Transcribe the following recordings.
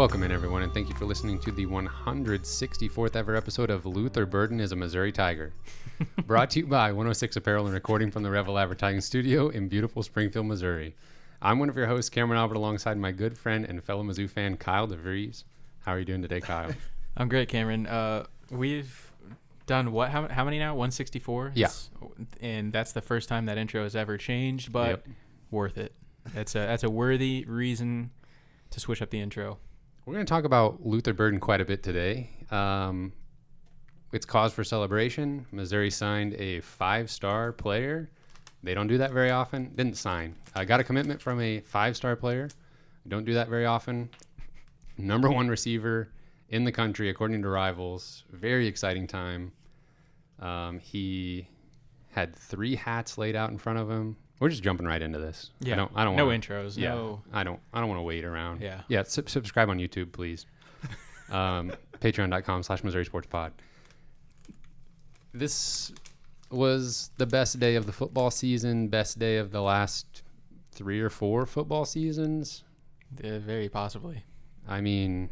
Welcome in, everyone, and thank you for listening to the 164th ever episode of Luther Burden is a Missouri Tiger. Brought to you by 106 Apparel and recording from the Revel Advertising Studio in beautiful Springfield, Missouri. I'm one of your hosts, Cameron Albert, alongside my good friend and fellow Mizzou fan, Kyle DeVries. How are you doing today, Kyle? I'm great, Cameron. We've done what? How many now? 164? Yeah. And that's the first time that intro has ever changed, but worth it. That's a worthy reason to switch up the intro. We're going to talk about Luther Burden quite a bit today. It's cause for celebration. Missouri signed a 5-star player. They don't do that very often. Didn't sign. I got a commitment from a 5-star player. Don't do that very often. Number one receiver in the country, according to Rivals. Very exciting time. He had 3 hats laid out in front of him. We're just jumping right into this. Yeah. I don't no wanna, intros. Yeah. No. I don't want to wait around. Yeah. Yeah. Subscribe on YouTube, please. Patreon.com/Missouri Sports Pod. This was the best day of the football season, best day of the last 3 or 4 football seasons. Very possibly. I mean,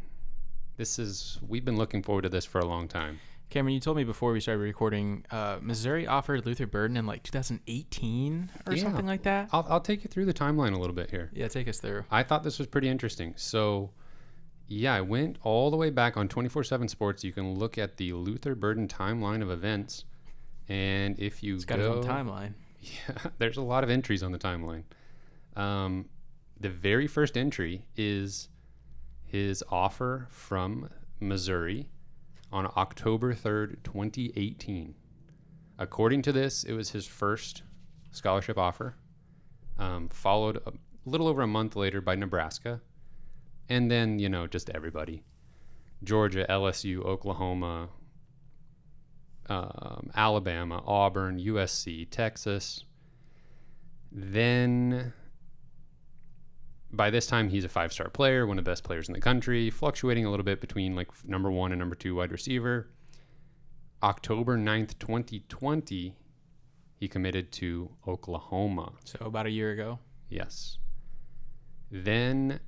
we've been looking forward to this for a long time. Cameron, you told me before we started recording, Missouri offered Luther Burden in like 2018 or something like that. I'll take you through the timeline a little bit here. Yeah, take us through. I thought this was pretty interesting. So, yeah, I went all the way back on 24/7 Sports. You can look at the Luther Burden timeline of events. And if you It's got its own timeline. Yeah, there's a lot of entries on the timeline. The very first entry is his offer from Missouri on October 3rd, 2018. According to this, it was his first scholarship offer, followed a little over a month later by Nebraska, and then, just everybody. Georgia, LSU, Oklahoma, Alabama, Auburn, USC, Texas. Then by this time, he's a 5-star player, one of the best players in the country, fluctuating a little bit between like number 1 and number 2 wide receiver. October 9th, 2020, he committed to Oklahoma. So about a year ago. Yes. Then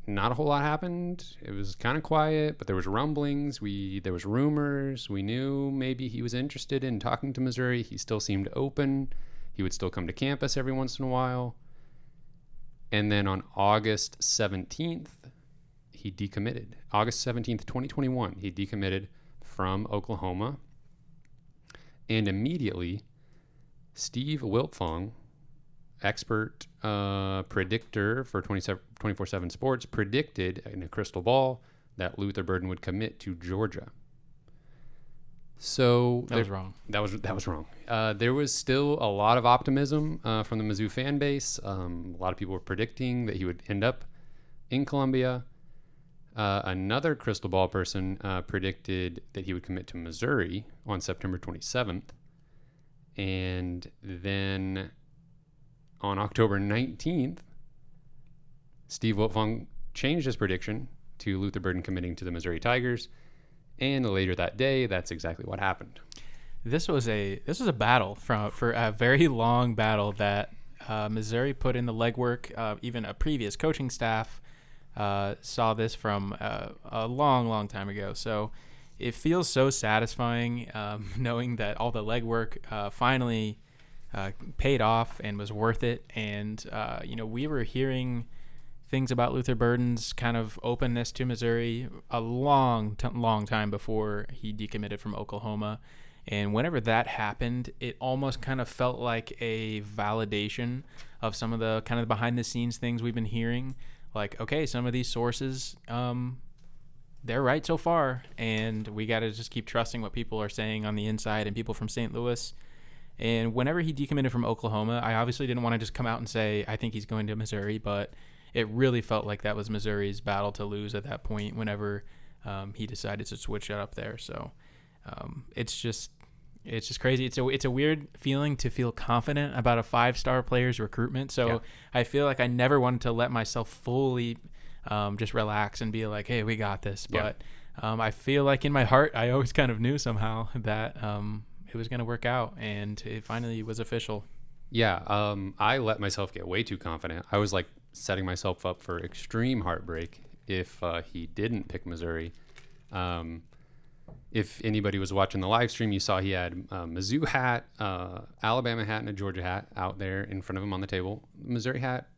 not a whole lot happened. It was kind of quiet, but there was rumblings. There was rumors. We knew maybe he was interested in talking to Missouri. He still seemed open. He would still come to campus every once in a while. And then on August 17th, he decommitted. August 17th, 2021, he decommitted from Oklahoma. And immediately, Steve Wiltfong, expert predictor for 24/7 Sports, predicted in a crystal ball that Luther Burden would commit to Georgia. So that was wrong. That was wrong. There was still a lot of optimism from the Mizzou fan base. A lot of people were predicting that he would end up in Columbia. Another crystal ball person predicted that he would commit to Missouri on September 27th. And then on October 19th, Steve Wiltfong changed his prediction to Luther Burden committing to the Missouri Tigers. And later that day, that's exactly what happened. This was a battle for a very long battle that Missouri put in the legwork. Even a previous coaching staff saw this from a long time ago. So it feels so satisfying knowing that all the legwork finally paid off and was worth it. And we were hearing things about Luther Burden's kind of openness to Missouri a long time before he decommitted from Oklahoma. And whenever that happened, it almost kind of felt like a validation of some of the kind of behind the scenes things we've been hearing. Like, okay, some of these sources, they're right so far, and we got to just keep trusting what people are saying on the inside and people from St. Louis. And whenever he decommitted from Oklahoma, I obviously didn't want to just come out and say, I think he's going to Missouri, but it really felt like that was Missouri's battle to lose at that point whenever he decided to switch it up there. So it's just crazy. It's a weird feeling to feel confident about a 5-star player's recruitment. So yeah. I feel like I never wanted to let myself fully just relax and be like, hey, we got this. Yeah. But I feel like in my heart, I always kind of knew somehow that it was going to work out, and it finally was official. Yeah, I let myself get way too confident. I was like setting myself up for extreme heartbreak if he didn't pick Missouri. If anybody was watching the live stream, you saw he had a Mizzou hat, Alabama hat, and a Georgia hat out there in front of him on the table. Missouri hat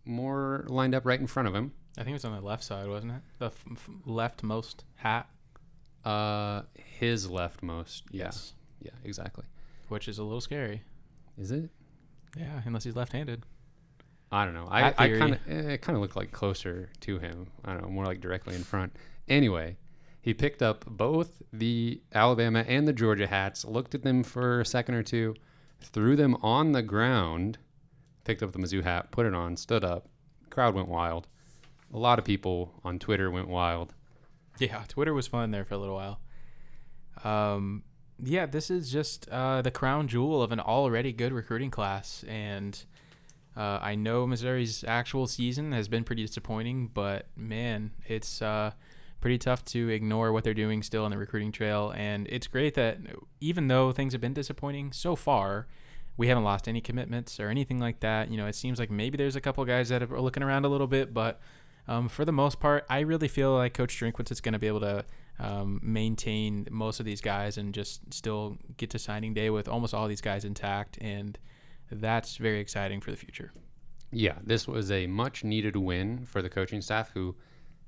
more lined up right in front of him. I think it was on the left side, wasn't it? The leftmost hat. His leftmost. Yes. Yeah, exactly. Which is a little scary. Is it? Yeah, unless he's left-handed. I don't know. I kind of look like closer to him. I don't know, more like directly in front. Anyway, he picked up both the Alabama and the Georgia hats, looked at them for a second or two, threw them on the ground, picked up the Mizzou hat, put it on, stood up. Crowd went wild. A lot of people on Twitter went wild. Yeah, Twitter was fun there for a little while. Yeah, this is just the crown jewel of an already good recruiting class. And I know Missouri's actual season has been pretty disappointing, but man, it's pretty tough to ignore what they're doing still on the recruiting trail. And it's great that even though things have been disappointing so far, we haven't lost any commitments or anything like that. You know, it seems like maybe there's a couple of guys that are looking around a little bit, but for the most part, I really feel like Coach Drinkwitz is going to be able to maintain most of these guys and just still get to signing day with almost all these guys intact. And that's very exciting for the future. Yeah, this was a much needed win for the coaching staff, who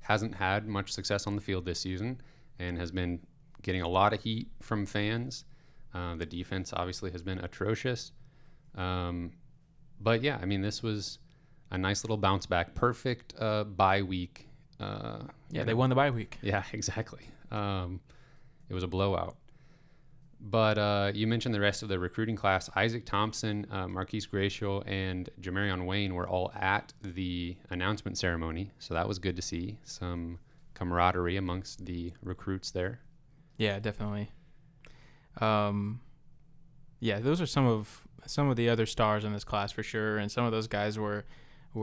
hasn't had much success on the field this season and has been getting a lot of heat from fans. The defense obviously has been atrocious. But yeah, I mean, this was a nice little bounce back. Perfect bye week. They won the bye week. Yeah, exactly. It was a blowout. But you mentioned the rest of the recruiting class. Isaac Thompson, Marquise Gracial, and Jamarion Wayne were all at the announcement ceremony. So that was good to see. Some camaraderie amongst the recruits there. Yeah, definitely. Yeah, those are some of the other stars in this class for sure. And some of those guys were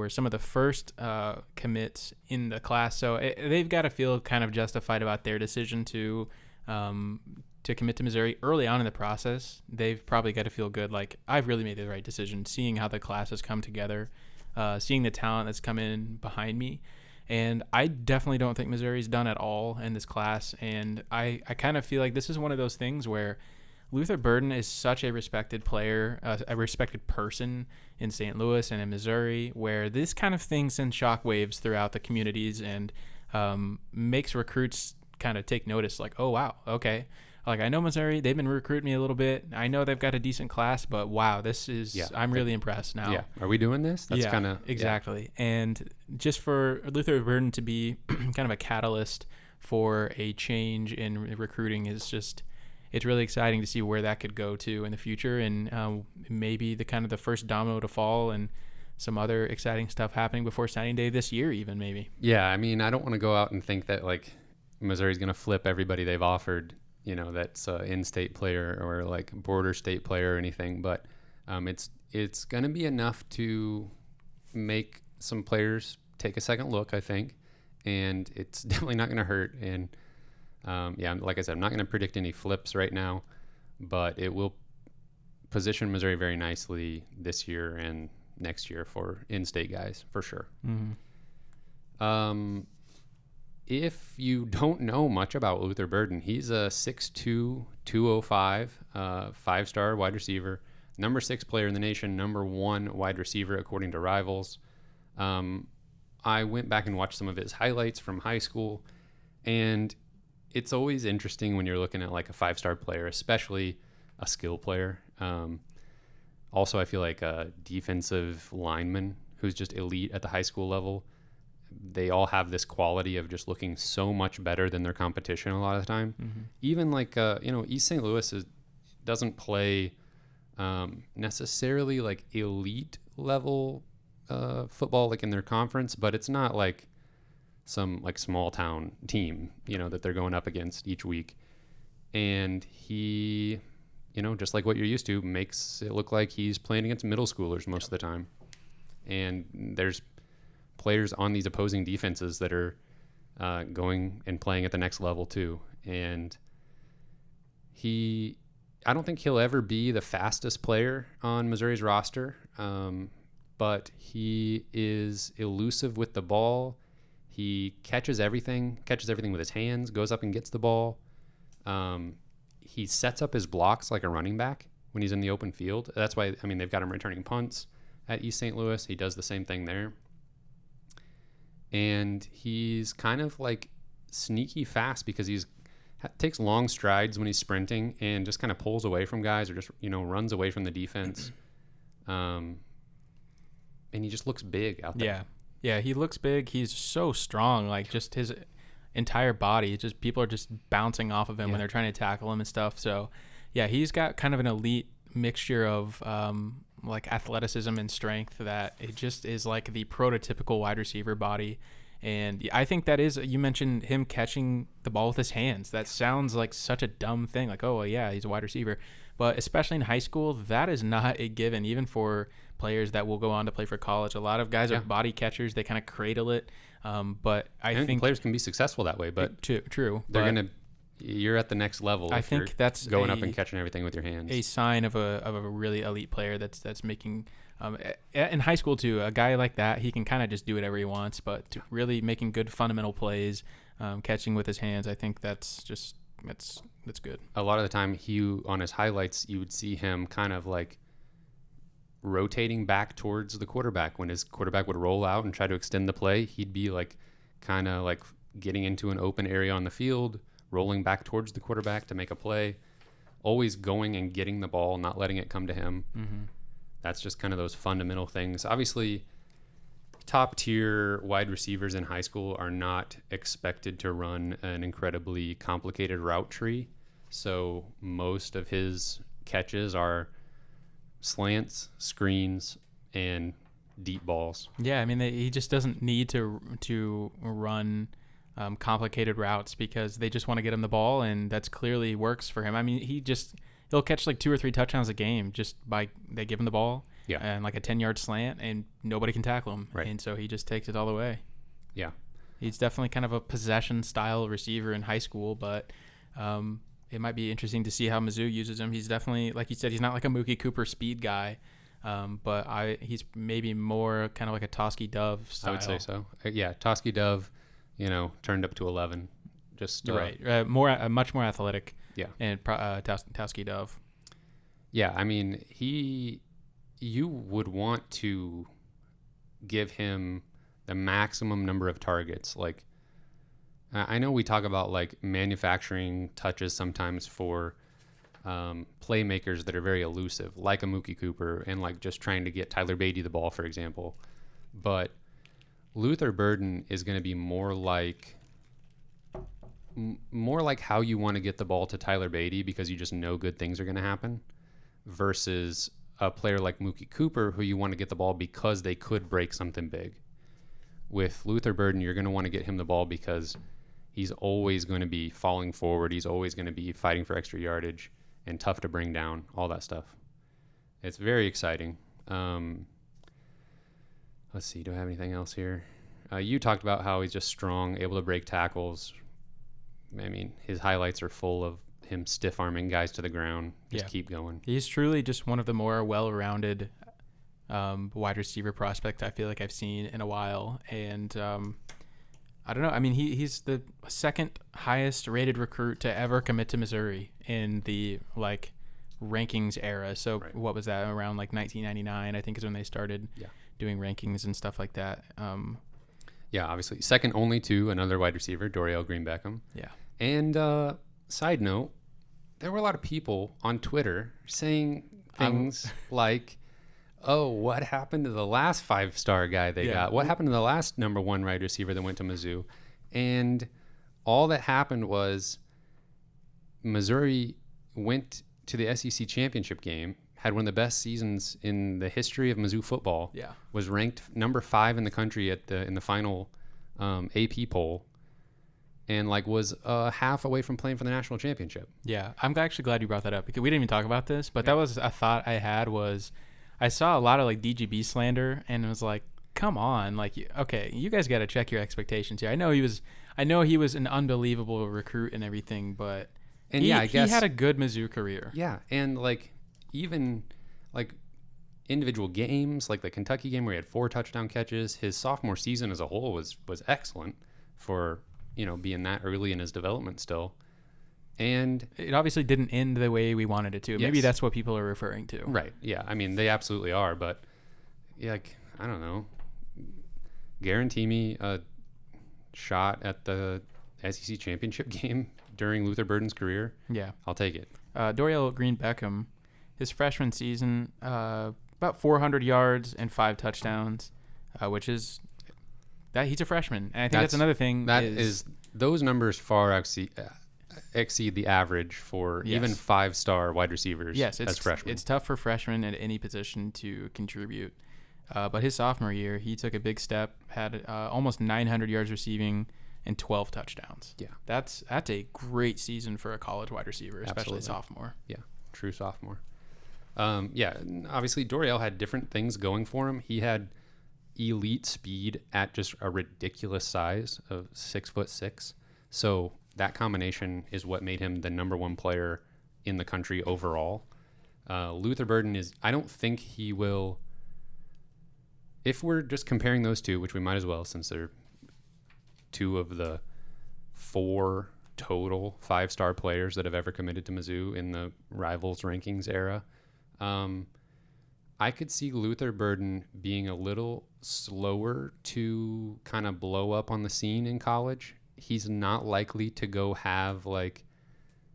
some of the first commits in the class. So they've got to feel kind of justified about their decision to commit to Missouri early on in the process. They've probably got to feel good, like, I've really made the right decision, seeing how the class has come together, seeing the talent that's come in behind me. And I definitely don't think Missouri's done at all in this class. And I kind of feel like this is one of those things where Luther Burden is such a respected player, a respected person in St. Louis and in Missouri, where this kind of thing sends shockwaves throughout the communities and makes recruits kind of take notice, like, oh, wow, okay. Like, I know Missouri, they've been recruiting me a little bit. I know they've got a decent class, but wow, this is, I'm really impressed now. Yeah. Are we doing this? That's kind of. Exactly. Yeah. And just for Luther Burden to be kind of a catalyst for a change in recruiting is just, it's really exciting to see where that could go to in the future. And maybe the first domino to fall and some other exciting stuff happening before signing day this year, even maybe. Yeah. I mean, I don't want to go out and think that like Missouri's going to flip everybody they've offered, you know, that's an in-state player or like border state player or anything, but it's going to be enough to make some players take a second look, I think, and it's definitely not going to hurt. And like I said, I'm not going to predict any flips right now, but it will position Missouri very nicely this year and next year for in-state guys for sure. Mm-hmm. If you don't know much about Luther Burden, he's a 6'2", 205, 5-star wide receiver, number 6 player in the nation, number 1 wide receiver according to Rivals. I went back and watched some of his highlights from high school, and it's always interesting when you're looking at like a 5-star player, especially a skill player. Also, I feel like a defensive lineman who's just elite at the high school level. They all have this quality of just looking so much better than their competition a lot of the time. Mm-hmm. Even like, East St. Louis doesn't play necessarily like elite level football like in their conference, but it's not like some like small town team, that they're going up against each week. And he, just like what you're used to, makes it look like he's playing against middle schoolers most of the time. And there's players on these opposing defenses that are going and playing at the next level too. And I don't think he'll ever be the fastest player on Missouri's roster, but he is elusive with the ball. He catches everything with his hands, goes up and gets the ball. He sets up his blocks like a running back when he's in the open field. That's why, I mean, they've got him returning punts at East St. Louis. He does the same thing there. And he's kind of like sneaky fast because takes long strides when he's sprinting and just kind of pulls away from guys or just, runs away from the defense. And he just looks big out there. Yeah, he looks big. He's so strong. Like, just his entire body, just people are just bouncing off of him when they're trying to tackle him and stuff. So, yeah, he's got kind of an elite mixture of like athleticism and strength that it just is like the prototypical wide receiver body. And I think that is, you mentioned him catching the ball with his hands. That sounds like such a dumb thing. Like, oh, well, yeah, he's a wide receiver. But especially in high school, that is not a given, even for players that will go on to play for college. A lot of guys are body catchers. They kind of cradle it. But I think players can be successful that way. But true. You're at the next level. I think that's going up and catching everything with your hands. A sign of a really elite player that's making in high school too. A guy like that, he can kind of just do whatever he wants, but really making good fundamental plays, catching with his hands. I think that's good. A lot of the time, on his highlights, you would see him kind of like rotating back towards the quarterback. When his quarterback would roll out and try to extend the play, he'd be like kind of like getting into an open area on the field, rolling back towards the quarterback to make a play, always going and getting the ball, not letting it come to him. Mm-hmm. That's just kind of those fundamental things. Obviously, top tier wide receivers in high school are not expected to run an incredibly complicated route tree. So most of his catches are slants, screens, and deep balls. Yeah, I mean, he just doesn't need to run complicated routes because they just want to get him the ball, and that's clearly works for him. I mean, he'll catch like 2 or 3 touchdowns a game just by they give him the ball and like a 10-yard slant, and nobody can tackle him. Right. And so he just takes it all the way. Yeah. He's definitely kind of a possession-style receiver in high school, but it might be interesting to see how Mizzou uses him. He's definitely, like you said, he's not like a Mookie Cooper speed guy, but he's maybe more kind of like a Tosky Dove style. I would say so. Tosky Dove, turned up to 11. Just right. Much more athletic. Yeah. And Tosky Dove. Yeah, I mean, you would want to give him the maximum number of targets. Like, I know we talk about like manufacturing touches sometimes for playmakers that are very elusive, like a Mookie Cooper, and like just trying to get Tyler Beatty the ball, for example. But Luther Burden is going to be more like how you want to get the ball to Tyler Beatty because you just know good things are going to happen, versus a player like Mookie Cooper who you want to get the ball because they could break something big. With Luther Burden, you're going to want to get him the ball because he's always going to be falling forward. He's always going to be fighting for extra yardage and tough to bring down, all that stuff. It's very exciting. Let's see, do I have anything else here? You talked about how he's just strong, able to break tackles. I mean, his highlights are full of him stiff-arming guys to the ground. Just keep going. He's truly just one of the more well-rounded wide receiver prospects I feel like I've seen in a while. And I don't know. I mean, he's the second highest rated recruit to ever commit to Missouri in the rankings era. So What was that? Around 1999, I think, is when they started doing rankings and stuff like that. Yeah, obviously. Second only to another wide receiver, Dorial Green-Beckham. Yeah. And side note, there were a lot of people on Twitter saying things like, oh, what happened to the last 5-star guy they got? What happened to the last number 1 wide receiver that went to Mizzou? And all that happened was Missouri went to the SEC championship game, had one of the best seasons in the history of Mizzou football. Yeah. Was ranked number 5 in the country in the final AP poll, and was half away from playing for the national championship. Yeah, I'm actually glad you brought that up because we didn't even talk about this, but that was a thought I had. I saw a lot of DGB slander, and it was like, come on, okay, you guys got to check your expectations here. I know he was an unbelievable recruit and everything, but I guess he had a good Mizzou career. Yeah, and even individual games, like the Kentucky game where he had 4 touchdown catches. His sophomore season as a whole was excellent for, being that early in his development still. And it obviously didn't end the way we wanted it to. Yes. Maybe that's what people are referring to. Right. Yeah. I mean, they absolutely are. But, I don't know. Guarantee me a shot at the SEC championship game during Luther Burden's career. Yeah. I'll take it. Dorial Green-Beckham, his freshman season, about 400 yards and 5 touchdowns, which is that he's a freshman. And I think that's another thing. Those numbers far exceed the average for even 5-star wide receivers as freshmen. It's tough for freshmen at any position to contribute. But his sophomore year, he took a big step, had almost 900 yards receiving and 12 touchdowns. Yeah. That's a great season for a college wide receiver, especially sophomore. Yeah, true sophomore. Obviously Dorial had different things going for him. He had elite speed at just a ridiculous size of 6'6". So that combination is what made him the number 1 player in the country overall. Luther Burden I don't think he will, if we're just comparing those two, which we might as well since they're 2 of the 4 total 5-star players that have ever committed to Mizzou in the Rivals rankings era. I could see Luther Burden being a little slower to kind of blow up on the scene in college. He's not likely to go have like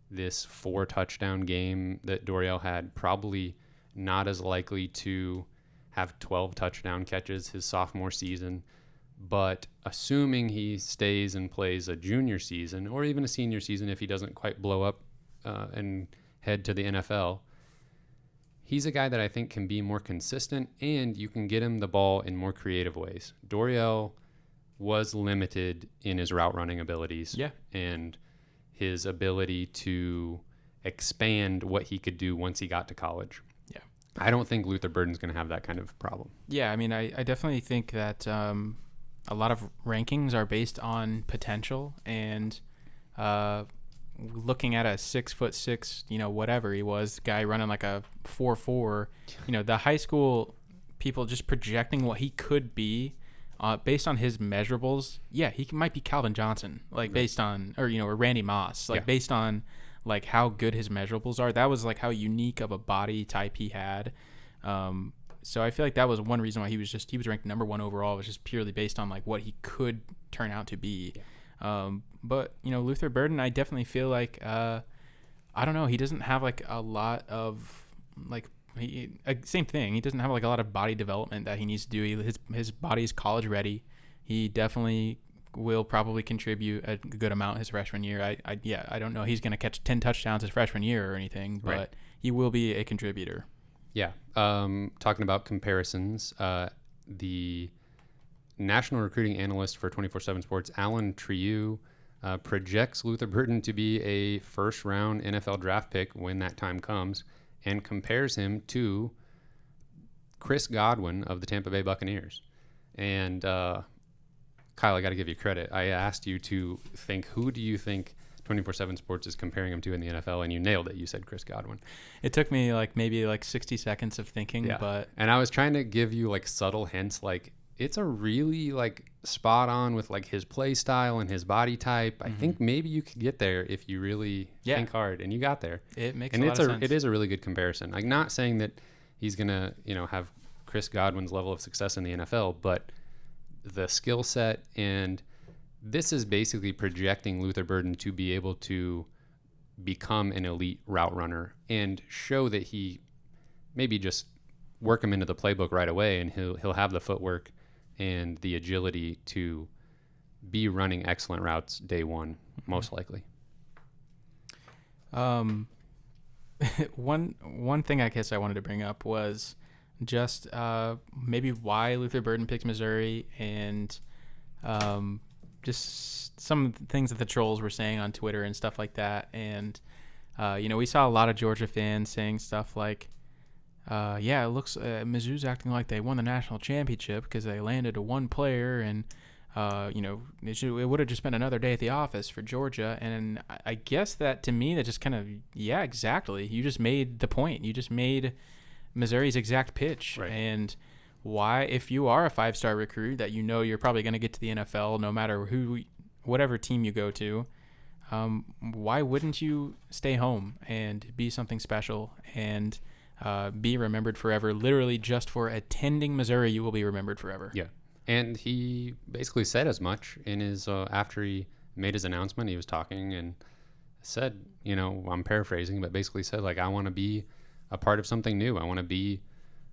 this 4 touchdown game that Dorial had. Probably not as likely to have 12 touchdown catches his sophomore season. But assuming he stays and plays a junior season or even a senior season, if he doesn't quite blow up and head to the NFL, he's a guy that I think can be more consistent and you can get him the ball in more creative ways. Dorial was limited in his route running abilities and his ability to expand what he could do once he got to college. Yeah. I don't think Luther Burden's going to have that kind of problem. Yeah, I mean, I definitely think that a lot of rankings are based on potential and looking at a 6'6", whatever he was, guy running like a 4.4, the high school people just projecting what he could be based on his measurables. Yeah, he might be Calvin Johnson, based on, or Randy Moss, based on like how good his measurables are. That was like how unique of a body type he had. So I feel like that was one reason why he was ranked number 1 overall, was just purely based on like what he could turn out to be. But Luther Burden, I definitely feel like I don't know, he doesn't have like a lot of like same thing. He doesn't have like a lot of body development that he needs to do. His body is college ready. He definitely will probably contribute a good amount his freshman year. I don't know he's going to catch 10 touchdowns his freshman year or anything, but he will be a contributor. Yeah. Talking about comparisons, the national recruiting analyst for 24/7 Sports, Alan Trieu, projects Luther Burden to be a first-round NFL draft pick when that time comes and compares him to Chris Godwin of the Tampa Bay Buccaneers. And Kyle, I got to give you credit. I asked you to think, who do you think 24/7 Sports is comparing him to in the NFL, and you nailed it. You said Chris Godwin. It took me maybe 60 seconds of thinking, and I was trying to give you subtle hints, it's a really spot on with his play style and his body type. Mm-hmm. I think maybe you could get there if you really think hard, and you got there. It makes a lot of sense. It is a really good comparison. I'm not saying that he's gonna have Chris Godwin's level of success in the NFL, but the skill set, and this is basically projecting Luther Burden to be able to become an elite route runner and show that he maybe just work him into the playbook right away, and he'll have the footwork and the agility to be running excellent routes day one, most likely. One thing I guess I wanted to bring up was just maybe why Luther Burden picked Missouri, and just some of the things that the trolls were saying on Twitter and stuff like that. And we saw a lot of Georgia fans saying stuff like, it looks Mizzou's acting like they won the national championship because they landed a one player, and it would have just been another day at the office for Georgia. And I guess that, to me, that just kind of, exactly. You just made the point. You just made Missouri's exact pitch. Right. And why, if you are a 5-star recruit that you know you're probably going to get to the NFL no matter whatever team you go to, why wouldn't you stay home and be something special and be remembered forever? Literally, just for attending Missouri, you will be remembered forever. Yeah. And he basically said as much in his after he made his announcement. He was talking and said, I'm paraphrasing, but basically said, like, I want to be a part of something new. I want to be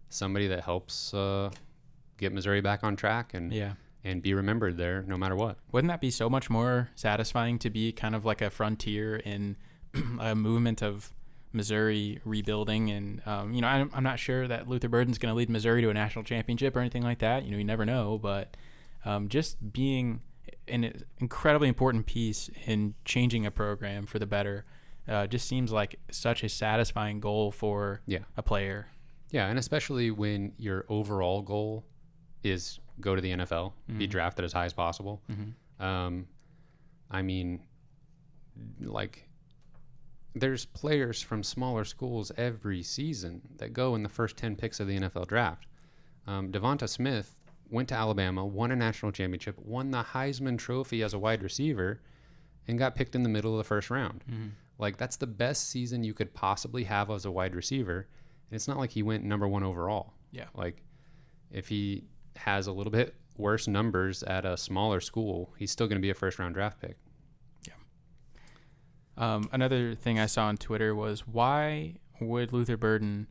somebody that helps get Missouri back on track and be remembered there no matter what. Wouldn't that be so much more satisfying to be kind of like a frontier in a movement of Missouri rebuilding? And, I'm not sure that Luther Burden's going to lead Missouri to a national championship or anything like that. You never know. But just being an incredibly important piece in changing a program for the better just seems like such a satisfying goal for a player. Yeah, and especially when your overall goal is go to the NFL, be drafted as high as possible. There's players from smaller schools every season that go in the first 10 picks of the NFL draft. Devonta Smith went to Alabama, won a national championship, won the Heisman Trophy as a wide receiver, and got picked in the middle of the first round. Like, that's the best season you could possibly have as a wide receiver. And it's not like he went number 1 overall. Yeah. Like, if he has a little bit worse numbers at a smaller school, he's still going to be a first-round draft pick. Yeah. Another thing I saw on Twitter was, why would Luther Burden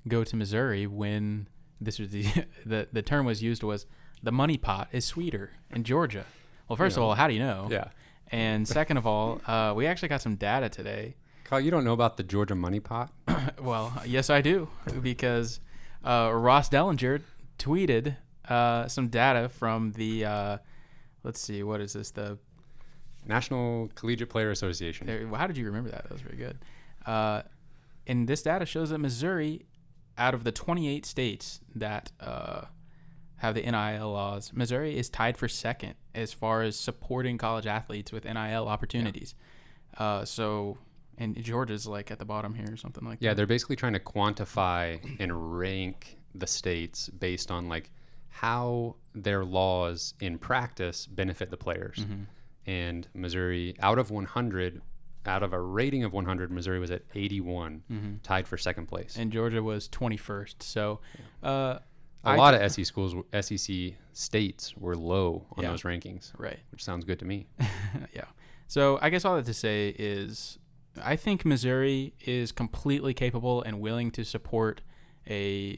go to Missouri when this was the term was used was the money pot is sweeter in Georgia? Well, first of all, how do you know? Yeah. And second of all, we actually got some data today. Kyle, you don't know about the Georgia money pot? Well, yes, I do, because Ross Dellinger tweeted some data from the, let's see, what is this? The National Collegiate Player Association. How did you remember that? That was very good. And this data shows that Missouri, out of the 28 states that have the NIL laws, Missouri is tied for second as far as supporting college athletes with NIL opportunities. And Georgia's like at the bottom here or something like that. Yeah, they're basically trying to quantify and rank the states based on like how their laws in practice benefit the players. And Missouri, out of a rating of 100, Missouri was at 81, tied for second place. And Georgia was 21st. So a lot of SEC states were low on those rankings. Right. Which sounds good to me. Yeah. So I guess all that to say is I think Missouri is completely capable and willing to support a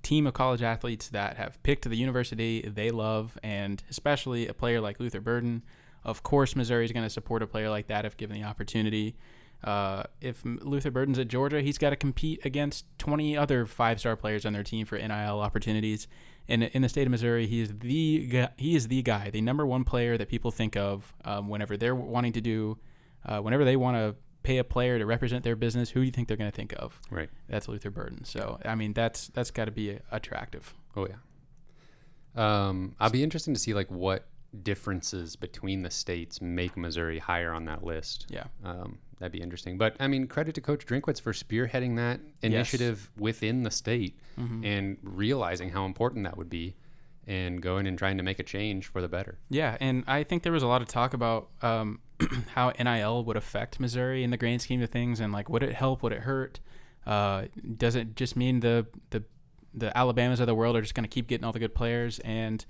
team of college athletes that have picked the university they love, and especially a player like Luther Burden. Of course, Missouri is going to support a player like that if given the opportunity. If Luther Burden's at Georgia, he's got to compete against 20 other 5-star players on their team for NIL opportunities. And in the state of Missouri, he is the guy, the number one player that people think of whenever they're wanting to do, whenever they want to pay a player to represent their business. Who do you think they're going to think of? Right. That's Luther Burden. So I mean, that's got to be attractive. Oh yeah. I'll be interested to see like what differences between the states make Missouri higher on that list. Yeah. That'd be interesting. But I mean, credit to Coach Drinkwitz for spearheading that initiative within the state and realizing how important that would be and going and trying to make a change for the better. Yeah. And I think there was a lot of talk about how NIL would affect Missouri in the grand scheme of things, and like, would it help, would it hurt? Does it just mean the Alabamas of the world are just going to keep getting all the good players? And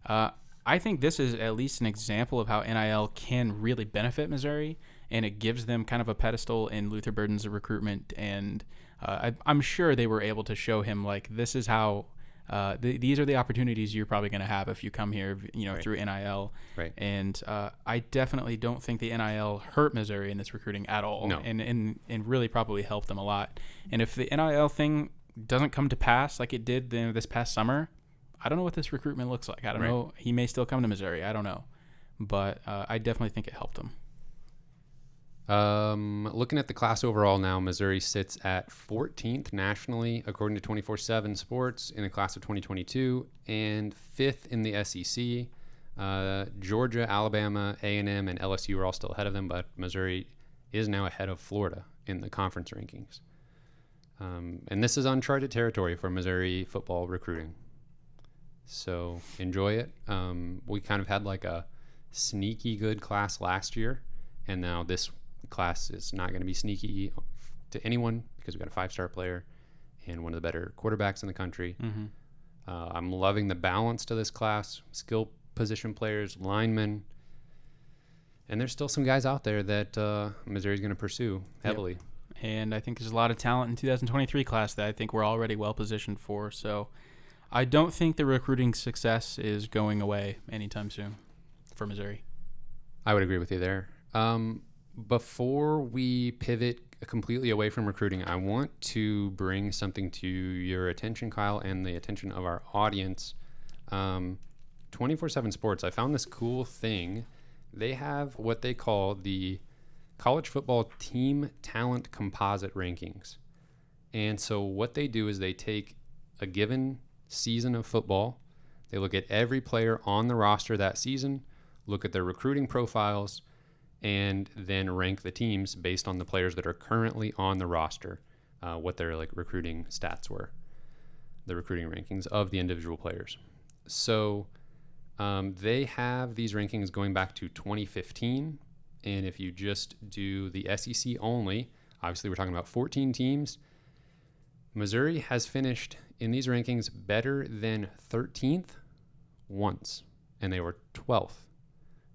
I think this is at least an example of how NIL can really benefit Missouri, and it gives them kind of a pedestal in Luther Burden's recruitment. And I'm sure they were able to show him, like, this is how these are the opportunities you're probably going to have if you come here, Right. through NIL. Right. And I definitely don't think the NIL hurt Missouri in this recruiting at all. No. And really probably helped them a lot. And if the NIL thing doesn't come to pass like it did this past summer, I don't know what this recruitment looks like. I don't know. He may still come to Missouri. I don't know. But I definitely think it helped him. Looking at the class overall now, Missouri sits at 14th nationally, according to 24/7 Sports, in the class of 2022, and 5th in the SEC. Georgia, Alabama, A&M, and LSU are all still ahead of them, but Missouri is now ahead of Florida in the conference rankings. And this is uncharted territory for Missouri football recruiting. So enjoy it. We kind of had like a sneaky good class last year, and now this class is not going to be sneaky to anyone because we got a 5-star player and one of the better quarterbacks in the country. Mm-hmm. I'm loving the balance to this class, skill position players, linemen, and there's still some guys out there that Missouri's going to pursue heavily. Yep. And I think there's a lot of talent in 2023 class that I think we're already well positioned for. So I don't think the recruiting success is going away anytime soon for Missouri. I would agree with you there. Before we pivot completely away from recruiting, I want to bring something to your attention, Kyle, and the attention of our audience. 24/7 Sports, I found this cool thing. They have what they call the College Football Team Talent Composite Rankings. And so what they do is they take a given season of football, they look at every player on the roster that season, look at their recruiting profiles, and then rank the teams based on the players that are currently on the roster, what their like recruiting stats were, the recruiting rankings of the individual players. So they have these rankings going back to 2015. And if you just do the SEC only, obviously we're talking about 14 teams, Missouri has finished in these rankings better than 13th once, and they were 12th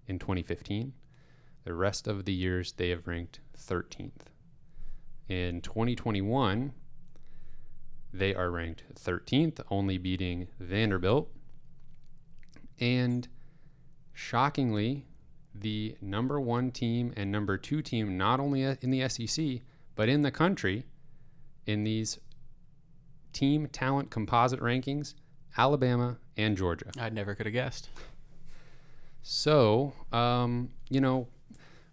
in 2015. The rest of the years they have ranked 13th. In 2021, they are ranked 13th, only beating Vanderbilt. And shockingly, the number 1 team and number 2 team, not only in the SEC, but in the country, in these team talent composite rankings, Alabama and Georgia. I never could have guessed. So,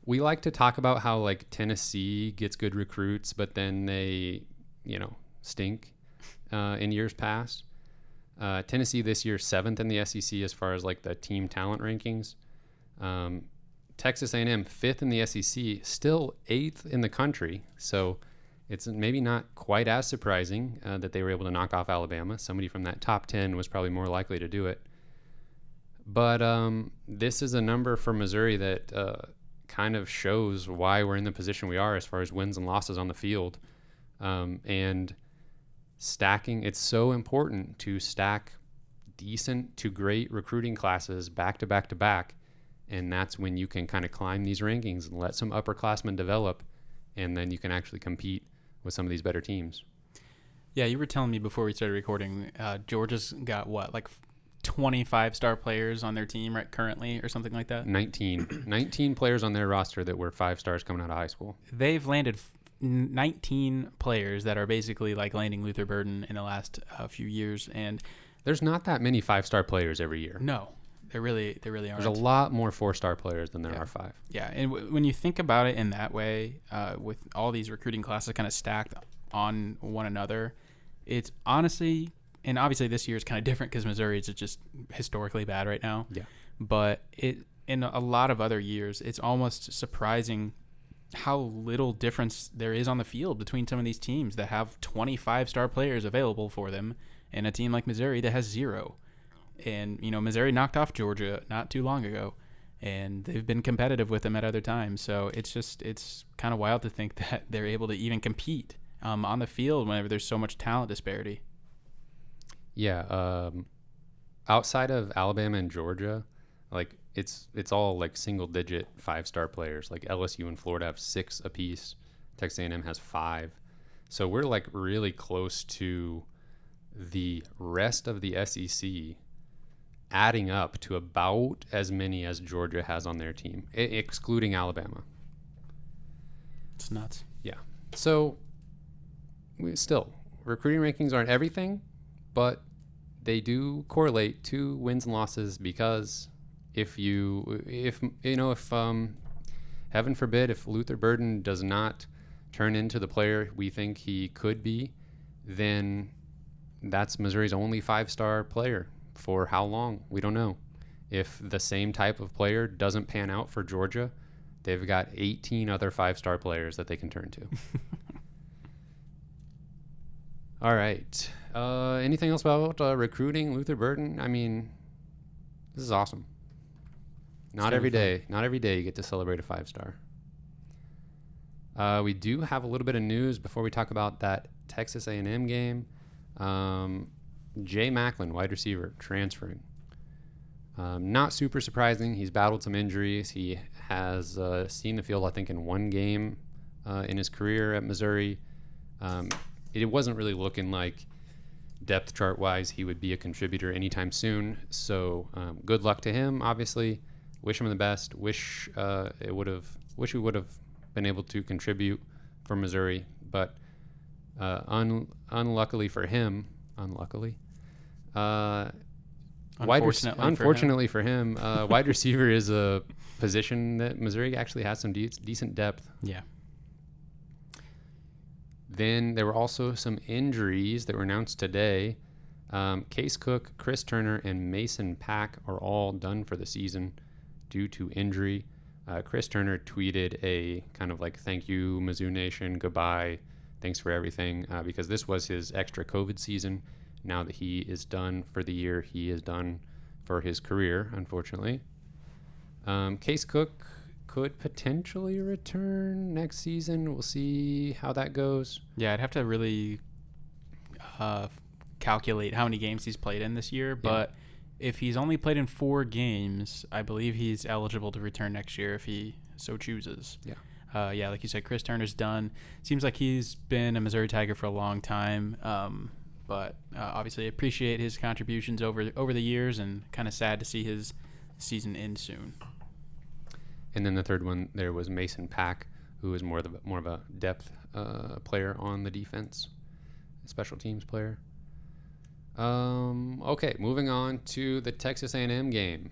we like to talk about how like Tennessee gets good recruits, but then they, stink in years past. Tennessee this year 7th in the SEC as far as like the team talent rankings. Texas A&M 5th in the SEC, still 8th in the country. So it's maybe not quite as surprising that they were able to knock off Alabama. Somebody from that top 10 was probably more likely to do it. But this is a number for Missouri that kind of shows why we're in the position we are as far as wins and losses on the field. And stacking, it's so important to stack decent to great recruiting classes back to back to back. And that's when you can kind of climb these rankings and let some upperclassmen develop, and then you can actually compete with some of these better teams. Yeah, you were telling me before we started recording, Georgia's got what, like 25-star players on their team right currently or something like that? 19 players on their roster that were 5 stars coming out of high school. They've landed 19 players that are basically like landing Luther Burden in the last few years. And there's not that many 5-star players every year. No. There really aren't. There's a lot more 4-star players than there are 5. Yeah, and when you think about it in that way, with all these recruiting classes kind of stacked on one another, it's honestly, and obviously this year is kind of different because Missouri is just historically bad right now. Yeah. But in a lot of other years, it's almost surprising how little difference there is on the field between some of these teams that have 25-star players available for them and a team like Missouri that has 0. And, Missouri knocked off Georgia not too long ago, and they've been competitive with them at other times. So it's kind of wild to think that they're able to even compete on the field whenever there's so much talent disparity. Yeah. Outside of Alabama and Georgia, like it's all like single-digit 5-star players. Like LSU and Florida have 6 apiece. Texas A&M has 5. So we're like really close to the rest of the SEC adding up to about as many as Georgia has on their team, excluding Alabama. It's nuts. Yeah. So recruiting rankings aren't everything, but they do correlate to wins and losses because if heaven forbid, if Luther Burden does not turn into the player we think he could be, then that's Missouri's only 5-star player. For how long? We don't know. If the same type of player doesn't pan out for Georgia, they've got 18 other 5-star players that they can turn to. All right. Anything else about recruiting Luther Burton? I mean, this is awesome. Not every day you get to celebrate a 5-star. We do have a little bit of news before we talk about that Texas A&M game. Jay Macklin, wide receiver, transferring. Not super surprising. He's battled some injuries. He has seen the field, I think, in one game in his career at Missouri. It wasn't really looking like depth chart wise he would be a contributor anytime soon. So good luck to him. Obviously, wish him the best. Wish we would have been able to contribute for Missouri, but unluckily for him, unfortunately for him, wide receiver is a position that Missouri actually has some decent depth. Yeah. Then there were also some injuries that were announced today. Case Cook, Chris Turner, and Mason Pack are all done for the season due to injury. Chris Turner tweeted a kind of like, thank you, Mizzou Nation, goodbye, thanks for everything, because this was his extra COVID season. Now that he is done for the year, he is done for his career, unfortunately. Case Cook could potentially return next season. We'll see how that goes. Yeah, I'd have to really calculate how many games he's played in this year, but if he's only played in 4 games, I believe he's eligible to return next year if he so chooses. Yeah. Like you said, Chris Turner's done. Seems like he's been a Missouri Tiger for a long time, but obviously appreciate his contributions over the years, and kind of sad to see his season end soon. And then the third one there was Mason Pack, who is more of a depth player on the defense, a special teams player. Okay, moving on to the Texas A&M game.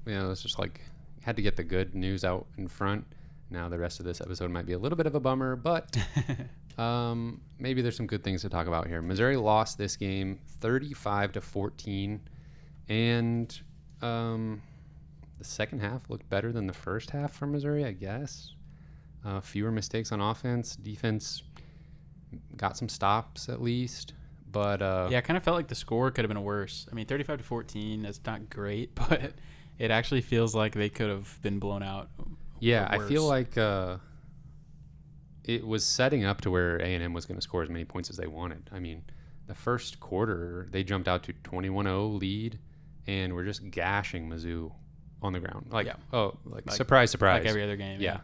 It's just like had to get the good news out in front. Now the rest of this episode might be a little bit of a bummer, but maybe there's some good things to talk about here. Missouri lost this game 35-14, and the second half looked better than the first half for Missouri, I guess. Fewer mistakes on offense. Defense got some stops at least. But I kind of felt like the score could have been worse. I mean, 35-14 is not great, but it actually feels like they could have been blown out. Yeah, I feel like it was setting up to where A&M was going to score as many points as they wanted. I mean, the first quarter, they jumped out to 21-0 lead, and we're just gashing Mizzou on the ground. Like surprise. Like every other game. Yeah.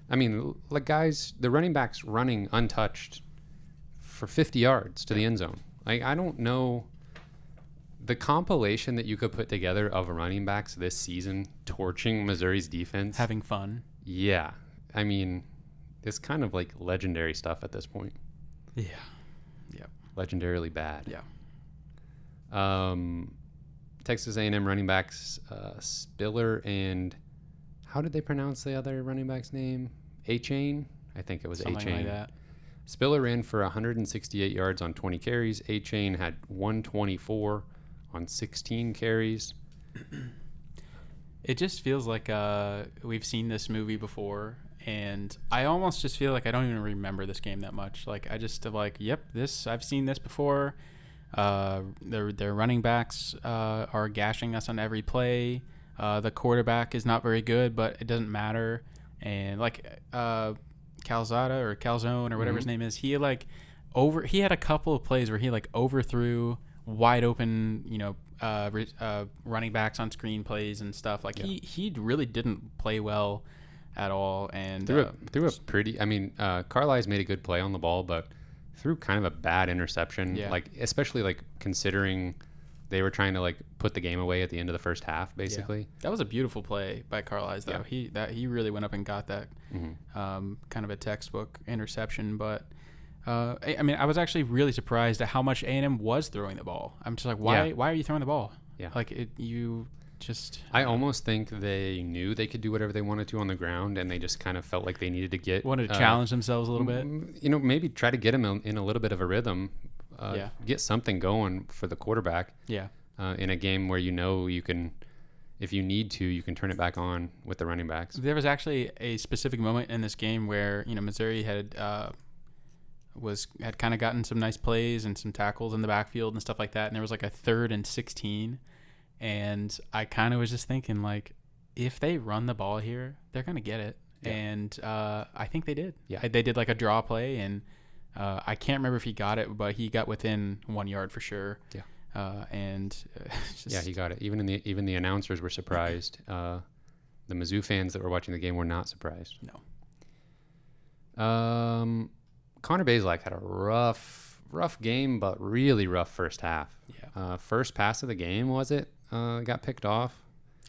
I mean, like guys, the running backs running untouched for 50 yards to the end zone. Like, I don't know the compilation that you could put together of running backs this season torching Missouri's defense. Having fun. Yeah. I mean, it's kind of like legendary stuff at this point. Yeah. Yeah. Legendarily bad. Yeah. Texas A&M running backs, Spiller and how did they pronounce the other running back's name? A-Chain? I think it was A-Chain. Something like that. Spiller ran for 168 yards on 20 carries. A-Chain had 124 on 16 carries. It just feels like we've seen this movie before, and I almost just feel like I don't even remember this game that much. Like, I just like, yep, I've seen this before. Their running backs are gashing us on every play. The quarterback is not very good, but it doesn't matter. And like Calzada or Calzone or whatever his name is, he had a couple of plays where he like overthrew wide open, running backs on screen plays and stuff. Like he really didn't play well at all. And threw a pretty. I mean, Carlisle's made a good play on the ball, but threw kind of a bad interception. Yeah. Like especially like considering they were trying to like put the game away at the end of the first half, basically. Yeah. That was a beautiful play by Carlisle, though. Yeah. He really went up and got that kind of a textbook interception. But I mean, I was actually really surprised at how much A&M was throwing the ball. I'm just like, why are you throwing the ball? Yeah, like I almost think they knew they could do whatever they wanted to on the ground, and they just kind of felt like they needed to wanted to challenge themselves a little bit. Maybe try to get them in a little bit of a rhythm. Get something going for the quarterback. Yeah. In a game where you can, if you need to, you can turn it back on with the running backs. There was actually a specific moment in this game where Missouri had had kind of gotten some nice plays and some tackles in the backfield and stuff like that. And there was like a 3rd and 16. And I kind of was just thinking, like, if they run the ball here, they're going to get it. Yeah. And I think they did. Yeah. They did like a draw play, and I can't remember if he got it, but he got within 1 yard for sure. Yeah. Just, he got it. Even the announcers were surprised. The Mizzou fans that were watching the game were not surprised. No. Connor Bazelak had a rough game, but really rough first half. Yeah. First pass of the game, was it? Got picked off.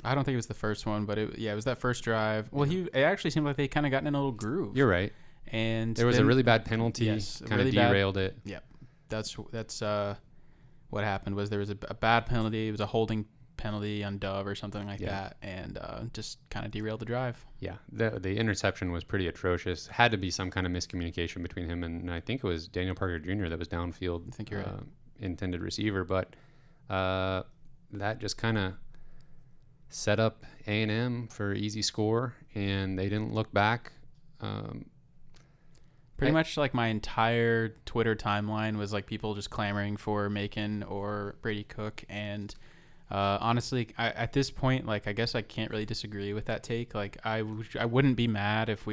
I don't think it was the first one, but it was that first drive. Well, it actually seemed like they kind of got in a little groove. You're right. And there was a really bad penalty. Yes, kind of derailed it. Yep. That's what happened. Was there was a bad penalty. It was a holding penalty on Dove or something like that, and just kind of derailed the drive. Yeah, the interception was pretty atrocious. Had to be some kind of miscommunication between him and I think it was Daniel Parker Jr. that was downfield. I think you're right. Intended receiver, but that just kind of set up A&M for easy score, and they didn't look back. Pretty much like my entire Twitter timeline was like people just clamoring for Macon or Brady Cook, and honestly, at this point, like, I guess I can't really disagree with that take. Like, I wouldn't be mad if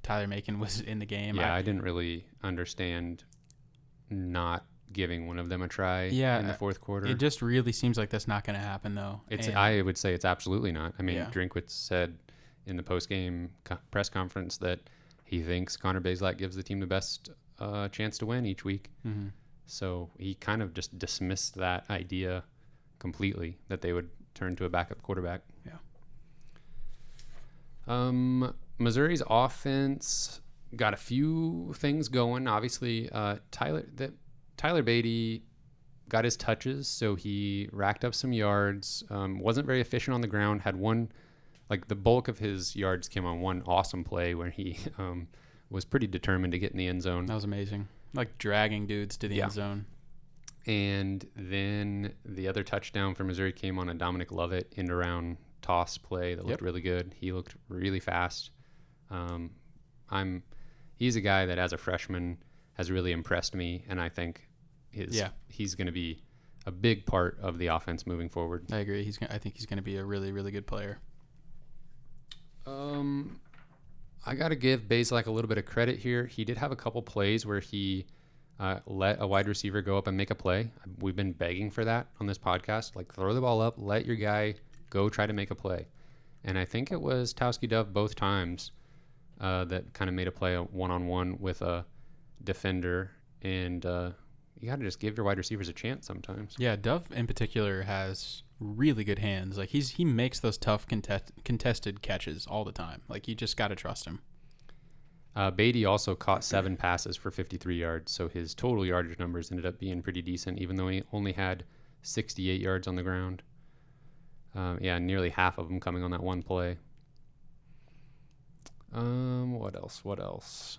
Tyler Macon was in the game. Yeah, I didn't really understand not giving one of them a try in the fourth quarter. It just really seems like that's not going to happen, though. I would say it's absolutely not. I mean, Drinkwitz said in the post-game press conference that he thinks Connor Bazelak gives the team the best chance to win each week. Mm-hmm. So he kind of just dismissed that idea completely, that they would turn to a backup quarterback. Yeah. Missouri's offense got a few things going. Obviously, Tyler Beatty got his touches, so he racked up some yards. Wasn't very efficient on the ground. Had one, like the bulk of his yards came on one awesome play where he was pretty determined to get in the end zone. That was amazing. Like dragging dudes to the end zone. And then the other touchdown for Missouri came on a Dominic Lovett end around toss play that looked really good. He looked really fast. He's a guy that as a freshman has really impressed me, and I think he's going to be a big part of the offense moving forward. I agree. I think he's going to be a really, really good player. I got to give Bazelak a little bit of credit here. He did have a couple plays where he let a wide receiver go up and make a play. We've been begging for that on this podcast. Like, throw the ball up, let your guy go try to make a play. And I think it was Towski Dove both times that kind of made a play one-on-one with a defender. And you got to just give your wide receivers a chance sometimes. Yeah, Dove in particular has really good hands. Like, he makes those tough contested catches all the time. Like, you just got to trust him. Beatty also caught 7 passes for 53 yards, so his total yardage numbers ended up being pretty decent, even though he only had 68 yards on the ground. Nearly half of them coming on that one play. What else?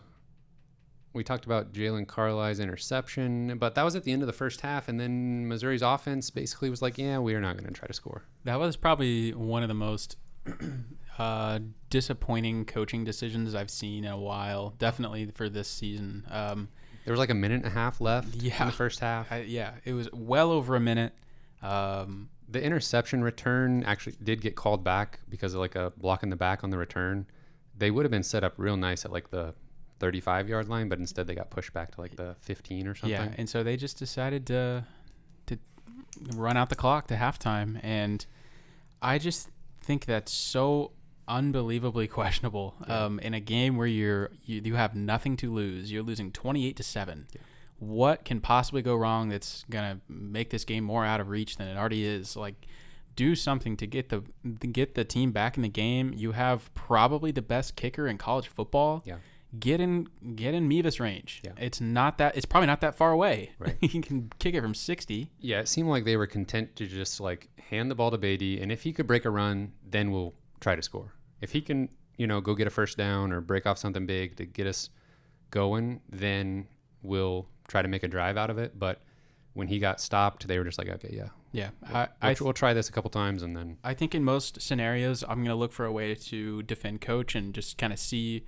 We talked about Jalen Carlisle's interception, but that was at the end of the first half, and then Missouri's offense basically was like, we are not going to try to score. That was probably one of the most disappointing coaching decisions I've seen in a while, definitely for this season. There was like a minute and a half left in the first half. It was well over a minute. The interception return actually did get called back because of like a block in the back on the return. They would have been set up real nice at like the 35-yard line, but instead they got pushed back to like the 15 or something. Yeah, and so they just decided to run out the clock to halftime, and I just think that's so unbelievably questionable. In a game where you have nothing to lose, you're losing 28-7. Yeah. What can possibly go wrong that's gonna make this game more out of reach than it already is? Like, do something to get the team back in the game. You have probably the best kicker in college football. Yeah. Get in Mevis range. Yeah. It's probably not that far away. Right. He can kick it from 60. Yeah, it seemed like they were content to just like hand the ball to Beatty, and if he could break a run, then we'll try to score. If he can, go get a first down or break off something big to get us going, then we'll try to make a drive out of it. But when he got stopped, they were just like, okay, we'll try this a couple times, and then I think in most scenarios, I'm going to look for a way to defend coach and just kind of see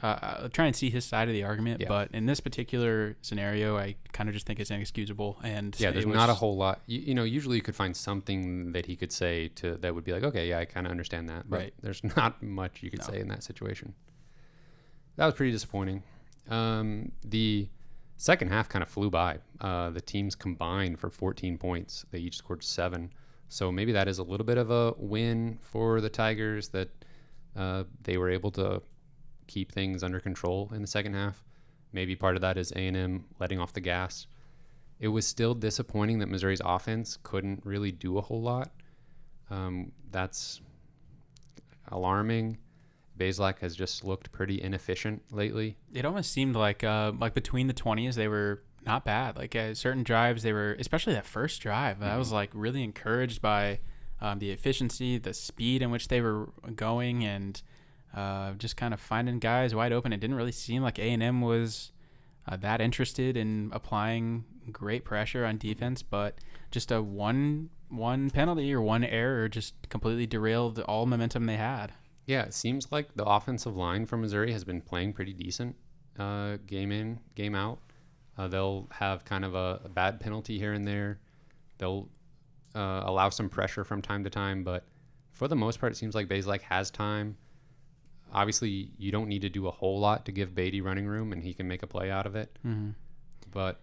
try and see his side of the argument. Yeah. But in this particular scenario, I kind of just think it's inexcusable. And Yeah, there's not a whole lot. Usually you could find something that he could say that would be like, okay, yeah, I kind of understand that. But Right. there's not much you could say in that situation. That was pretty disappointing. The second half kind of flew by. The teams combined for 14 points. They each scored 7. So maybe that is a little bit of a win for the Tigers that they were able to keep things under control in the second half. Maybe part of that is A&M letting off the gas. It was still disappointing that Missouri's offense couldn't really do a whole lot. That's alarming. Bazelak has just looked pretty inefficient lately. It almost seemed like between the 20s, they were not bad. Like certain drives, they were, especially that first drive. I was like really encouraged by the efficiency, the speed in which they were going, and just kind of finding guys wide open. It didn't really seem like A&M was that interested in applying great pressure on defense, but just a one penalty or one error just completely derailed all momentum they had. Yeah, it seems like the offensive line for Missouri has been playing pretty decent game in, game out. They'll have kind of a bad penalty here and there. They'll allow some pressure from time to time, but for the most part, it seems like Bazelak has time. Obviously, you don't need to do a whole lot to give Beatty running room, and he can make a play out of it. Mm-hmm. But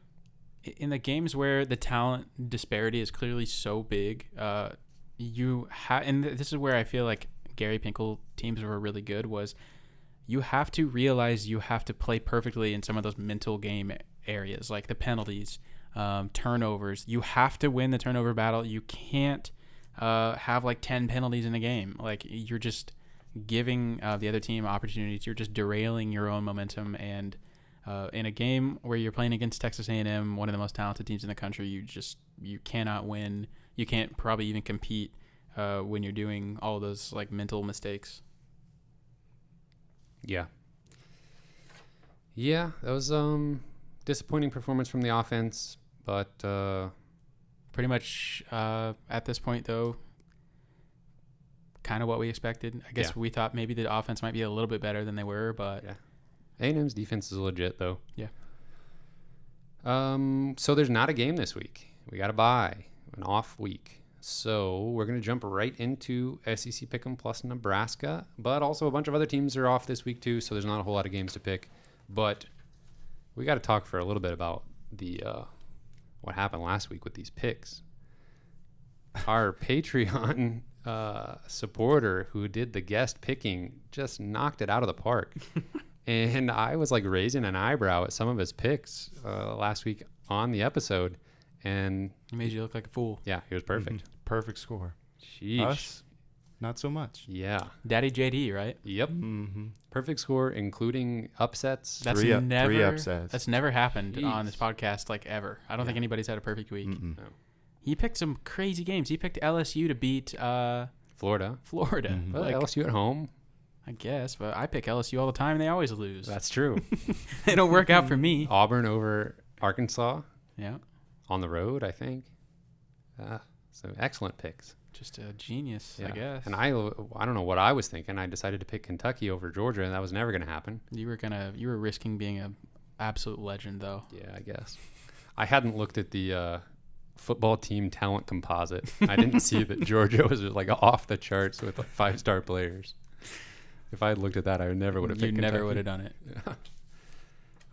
in the games where the talent disparity is clearly so big, and this is where I feel like Gary Pinkel teams were really good, was you have to realize you have to play perfectly in some of those mental game areas, like the penalties, turnovers. You have to win the turnover battle. You can't have like 10 penalties in a game. Like you're just giving the other team opportunities. You're just derailing your own momentum. And in a game where you're playing against Texas A&M, one of the most talented teams in the country, you cannot win. You can't probably even compete when you're doing all those like mental mistakes. Yeah, that was disappointing performance from the offense, but pretty much at this point though, kind of what we expected. I guess we thought maybe the offense might be a little bit better than they were, but A&M's defense is legit though. Yeah. So there's not a game this week. We got a bye, an off week. So we're going to jump right into SEC Pick'em plus Nebraska, but also a bunch of other teams are off this week too, so there's not a whole lot of games to pick. But we got to talk for a little bit about the what happened last week with these picks. Our Patreon supporter who did the guest picking just knocked it out of the park. And I was like raising an eyebrow at some of his picks last week on the episode. And it made you look like a fool. Yeah, he was perfect. Mm-hmm. Perfect score. Sheesh. Us, not so much. Yeah. Daddy JD, right? Yep. Mm-hmm. Perfect score, including upsets. That's three never upsets. That's never happened Jeez. on this podcast, like ever. I don't think anybody's had a perfect week. Mm-mm. No. He picked some crazy games. He picked LSU to beat Florida. Mhm. Well, Like, LSU at home. I guess, but I pick LSU all the time, and they always lose. That's true. They don't work out for me. Auburn over Arkansas Yeah, on the road, I think. So excellent picks. just a genius, I guess. And I don't know what I was thinking. I decided to pick Kentucky over Georgia, and that was never going to happen. You were risking being an absolute legend, though. Yeah, I guess. I hadn't looked at the football team talent composite. I didn't see that Georgia was like off the charts with like 5-star players. If I had looked at that, I never would have picked Kentucky. Never would have done it. Yeah.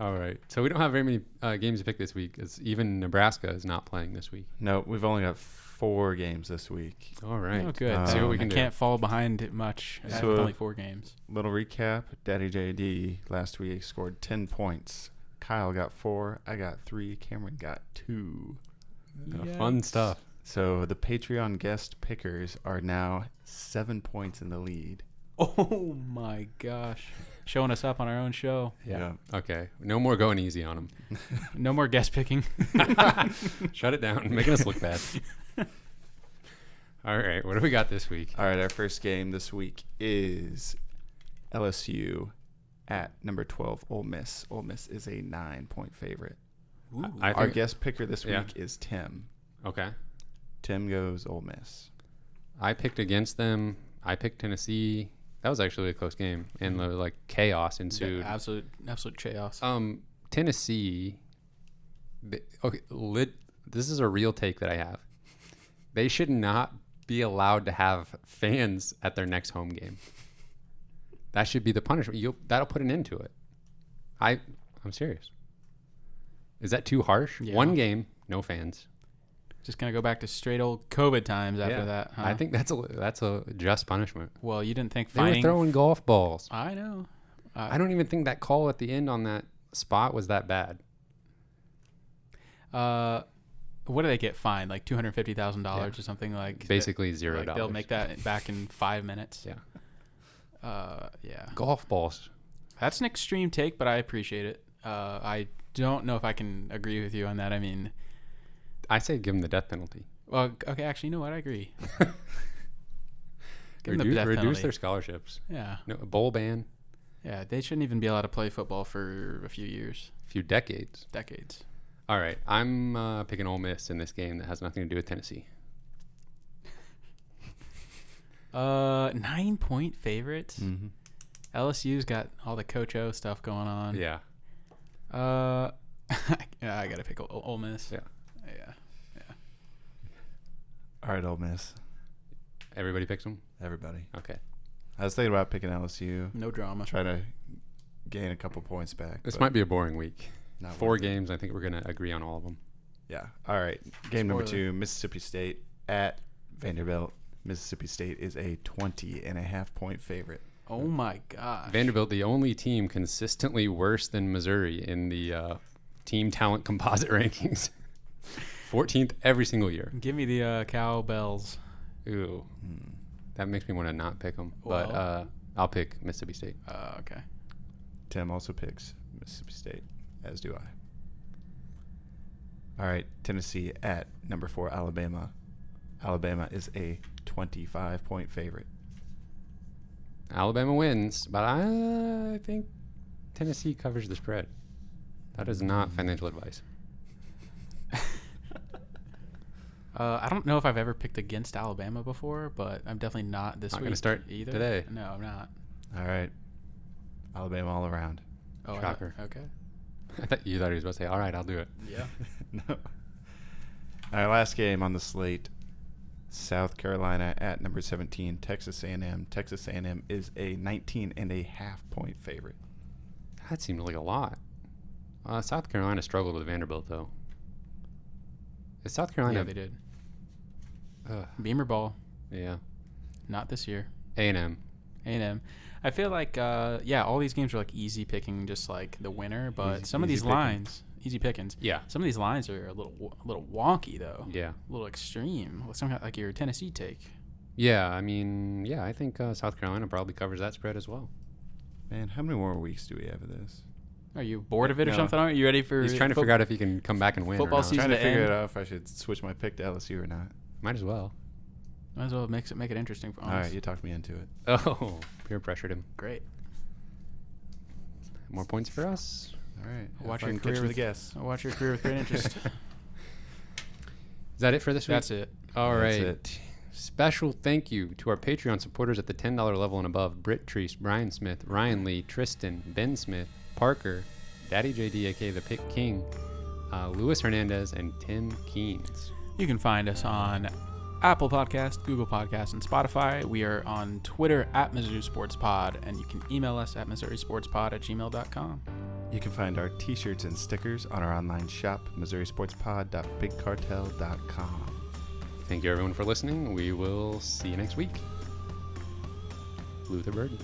All right. So we don't have very many games to pick this week, as even Nebraska is not playing this week. No, we've only got 4 games this week. All right. Oh, good. See what we I can do. can't fall behind it much with So- only 4 games. Little recap. Daddy JD last week scored 10 points. Kyle got 4. I got 3. Cameron got 2. Fun stuff. So the Patreon guest pickers are now 7 points in the lead. Oh, my gosh. Showing us up on our own show. Yeah. Okay. No more going easy on them. No more guest picking. Shut it down. Making us look bad. All right. What do we got this week? All right, our first game this week is LSU at number 12, Ole Miss. Ole Miss is a 9-point favorite. Ooh. Our guest picker this Yeah. week is Tim. Okay. Tim goes Ole Miss. I picked against them. I picked Tennessee. That was actually a close game, and the like chaos ensued. Absolute chaos. Tennessee. This is a real take that I have. They should not be allowed to have fans at their next home game. That should be the punishment. That'll put an end to it. I'm serious. Is that too harsh? Yeah. One game, no fans. Just gonna go back to straight old COVID times after that. Huh? I think that's a just punishment. Well, you didn't think They were fining? throwing golf balls. I know. I don't even think that call at the end on that spot was that bad. What do they get fined? Like $250,000 or something like? Basically $0. Like they'll make that back in 5 minutes. Yeah. Yeah. Golf balls. That's an extreme take, but I appreciate it. I don't know if I can agree with you on that. I mean, I say give them the death penalty. well, okay, actually, you know what? I agree. Give them the death Reduce penalty. their scholarships. Yeah. No, a bowl ban. Yeah, they shouldn't even be allowed to play football for a few years, A few decades. decades. All right. I'm picking Ole Miss in this game that has nothing to do with Tennessee. 9-point favorites. Mm-hmm. LSU's got all the Coach O stuff going on. Yeah. I gotta pick Ole Miss. Yeah. Yeah. All right, Ole Miss. Everybody picks them? Everybody. Okay. I was thinking about picking LSU. No drama. Try to gain a couple points back. This but might be a boring week. not 4 worth it. games. I think we're going to agree on all of them. Yeah. All right. Game number Spoiler. 2, Mississippi State at Vanderbilt. Mississippi State is a 20.5-point favorite. Oh my gosh. Vanderbilt, the only team consistently worse than Missouri in the team talent composite rankings. 14th every single year. Give me the cowbells. Ooh. That makes me want to not pick them. Well. But I'll pick Mississippi State. Okay. Tim also picks Mississippi State, as do I. All right. Tennessee at number 4, Alabama. Alabama is a 25-point favorite. Alabama wins, but I think Tennessee covers the spread. That is not financial advice. I don't know if I've ever picked against Alabama before, but I'm definitely not this Not week gonna start either. today. No, I'm not. All right. Alabama all around. Oh, Shocker. Okay. I thought you thought he was about to say, all right, I'll do it. Yeah. No. All right, last game on the slate. South Carolina at number 17, Texas A&M. Texas A&M is a 19.5-point favorite. That seemed like a lot. South Carolina struggled with Vanderbilt, though. Is South Carolina? Yeah, they did. Ugh, Beamer ball. yeah. Not this year. A&M. A&M. I feel like, all these games are like easy picking, just like the winner. But some of easy these picking. lines, easy pickings. Yeah. Some of these lines are a little wonky though. Yeah. A little extreme. Somehow like your Tennessee take. Yeah, I mean, yeah, I think South Carolina probably covers that spread as well. Man, how many more weeks do we have of this? Are you bored of it or No. something? Are you ready for? He's trying to figure out if he can come back and win football or not. season Trying to to figure end. it out if I should switch my pick to LSU or not. Might as well. Might as well make it interesting for us. All right, you talked me into it. Oh, peer pressured him. Great. More points for us. All right. Watch have your fun career catching with the guess. I'll watch your career with great interest. Is that it for this week? That's it. All right. That's it. Special thank you to our Patreon supporters at the $10 level and above: Britt Treese, Brian Smith, Ryan Lee, Tristan, Ben Smith, Parker, Daddy JD, aka the Pick King, Luis Hernandez, and Tim Keynes. You can find us on Apple Podcast, Google Podcast, and Spotify. We are on Twitter at Mizzou Sports Pod, and you can email us at MissouriSportsPod@gmail.com. You can find our t-shirts and stickers on our online shop, MissouriSportsPod.BigCartel.com. Thank you everyone for listening. We will see you next week. Luther Burden.